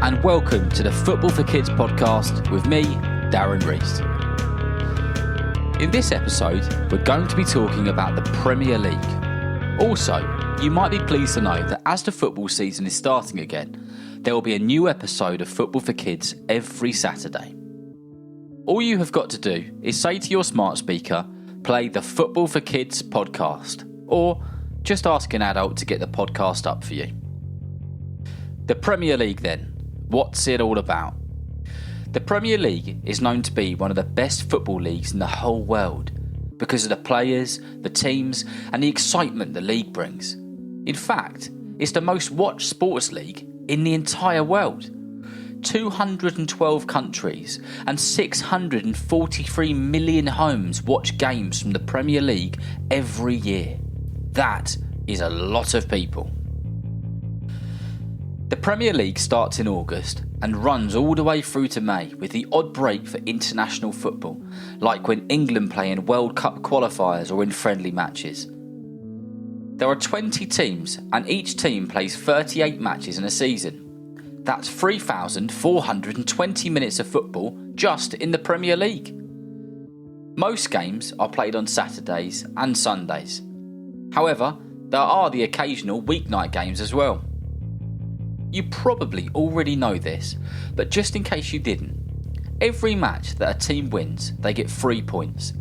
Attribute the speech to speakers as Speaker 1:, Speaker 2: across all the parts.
Speaker 1: and welcome to the Football for Kids podcast with me, Darren Rees. In this episode, we're going to be talking about the Premier League. Also, you might be pleased to know that as the football season is starting again, there will be a new episode of Football for Kids every Saturday. All you have got to do is say to your smart speaker, play the Football for Kids podcast, or just ask an adult to get the podcast up for you. The Premier League then. What's it all about? The Premier League is known to be one of the best football leagues in the whole world because of the players, the teams and the excitement the league brings. In fact, it's the most watched sports league in the entire world. 212 countries and 643 million homes watch games from the Premier League every year. That is a lot of people. The Premier League starts in August and runs all the way through to May, with the odd break for international football, like when England play in World Cup qualifiers or in friendly matches. There are 20 teams and each team plays 38 matches in a season. That's 3,420 minutes of football just in the Premier League. Most games are played on Saturdays and Sundays. However, there are the occasional weeknight games as well. You probably already know this, but just in case you didn't, every match that a team wins, they get 3 points.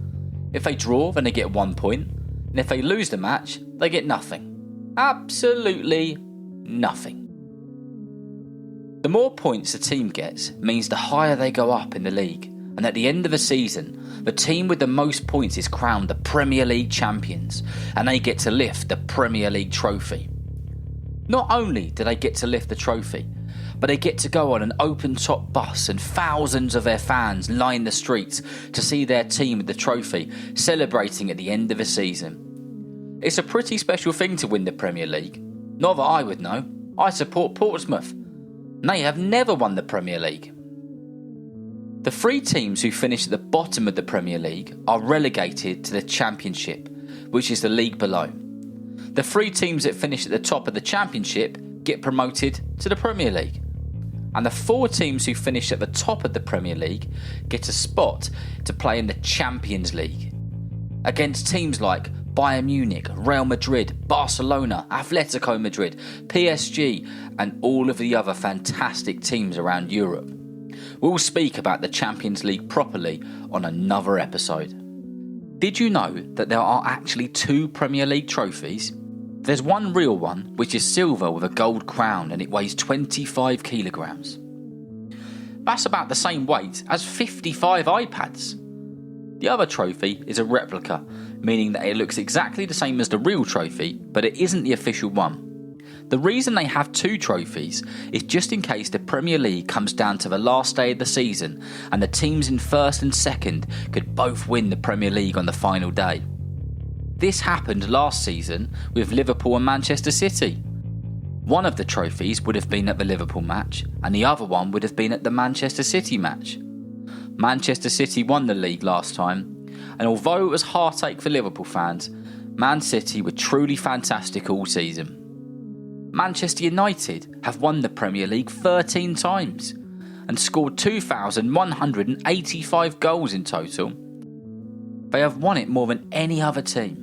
Speaker 1: If they draw, then they get 1 point, and if they lose the match, they get nothing. Absolutely nothing. The more points the team gets means the higher they go up in the league, and at the end of the season, the team with the most points is crowned the Premier League champions, and they get to lift the Premier League trophy. Not only do they get to lift the trophy, but they get to go on an open-top bus and thousands of their fans line the streets to see their team with the trophy celebrating at the end of the season. It's a pretty special thing to win the Premier League. Not that I would know. I support Portsmouth. They have never won the Premier League. The 3 teams who finish at the bottom of the Premier League are relegated to the Championship, which is the league below. The 3 teams that finish at the top of the Championship get promoted to the Premier League. And the 4 teams who finish at the top of the Premier League get a spot to play in the Champions League against teams like Bayern Munich, Real Madrid, Barcelona, Atletico Madrid, PSG and all of the other fantastic teams around Europe. We'll speak about the Champions League properly on another episode. Did you know that there are actually 2 Premier League trophies? There's one real one, which is silver with a gold crown and it weighs 25 kilograms. That's about the same weight as 55 iPads. The other trophy is a replica, meaning that it looks exactly the same as the real trophy, but it isn't the official one. The reason they have 2 trophies is just in case the Premier League comes down to the last day of the season and the teams in first and second could both win the Premier League on the final day. This happened last season with Liverpool and Manchester City. One of the trophies would have been at the Liverpool match and the other one would have been at the Manchester City match. Manchester City won the league last time, and although it was heartache for Liverpool fans, Man City were truly fantastic all season. Manchester United have won the Premier League 13 times and scored 2,185 goals in total. They have won it more than any other team.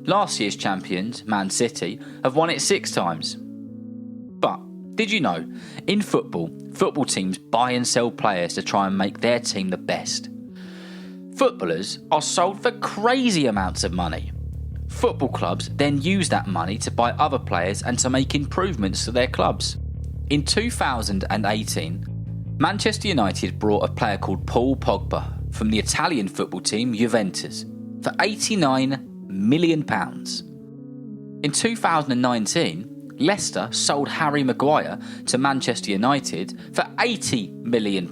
Speaker 1: Last year's champions, Man City, have won it 6 times. But did you know, in football teams buy and sell players to try and make their team the best. Footballers are sold for crazy amounts of money. Football clubs then use that money to buy other players and to make improvements to their clubs. In 2018, Manchester United brought a player called Paul Pogba from the Italian football team Juventus for £89 million. In 2019, Leicester sold Harry Maguire to Manchester United for £80 million.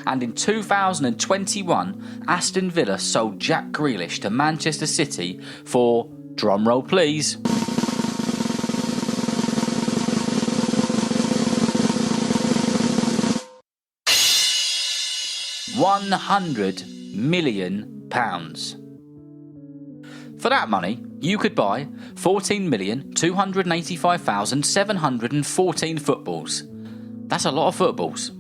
Speaker 1: And in 2021, Aston Villa sold Jack Grealish to Manchester City for, drumroll please, £100 million. For that money, you could buy 14,285,714 footballs. That's a lot of footballs.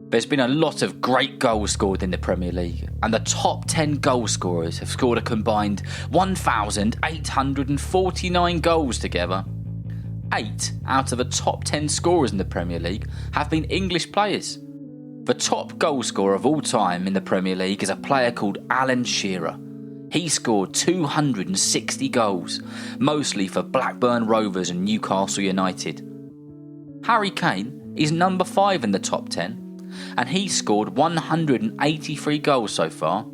Speaker 1: There's been a lot of great goals scored in the Premier League, and the top 10 goal scorers have scored a combined 1,849 goals together. 8 out of the top 10 scorers in the Premier League have been English players. The top goal scorer of all time in the Premier League is a player called Alan Shearer. He scored 260 goals, mostly for Blackburn Rovers and Newcastle United. Harry Kane is number 5 in the top 10, and he scored 183 goals so far.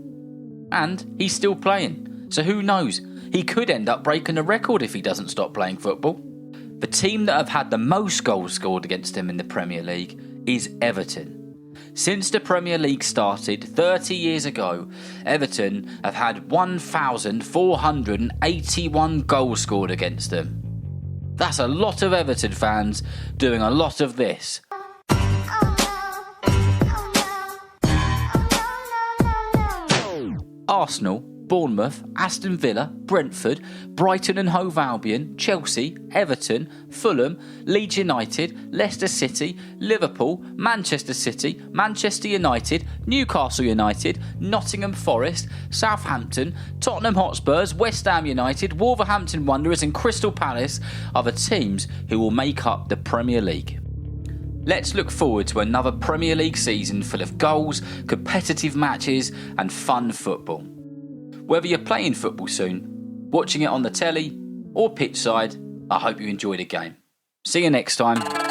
Speaker 1: And he's still playing, so who knows, he could end up breaking a record if he doesn't stop playing football. The team that have had the most goals scored against him in the Premier League is Everton. Since the Premier League started 30 years ago, Everton have had 1,481 goals scored against them. That's a lot of Everton fans doing a lot of this. Arsenal, Bournemouth, Aston Villa, Brentford, Brighton and Hove Albion, Chelsea, Everton, Fulham, Leeds United, Leicester City, Liverpool, Manchester City, Manchester United, Newcastle United, Nottingham Forest, Southampton, Tottenham Hotspurs, West Ham United, Wolverhampton Wanderers and Crystal Palace are the teams who will make up the Premier League. Let's look forward to another Premier League season full of goals, competitive matches and fun football. Whether you're playing football soon, watching it on the telly or pitch side, I hope you enjoy the game. See you next time.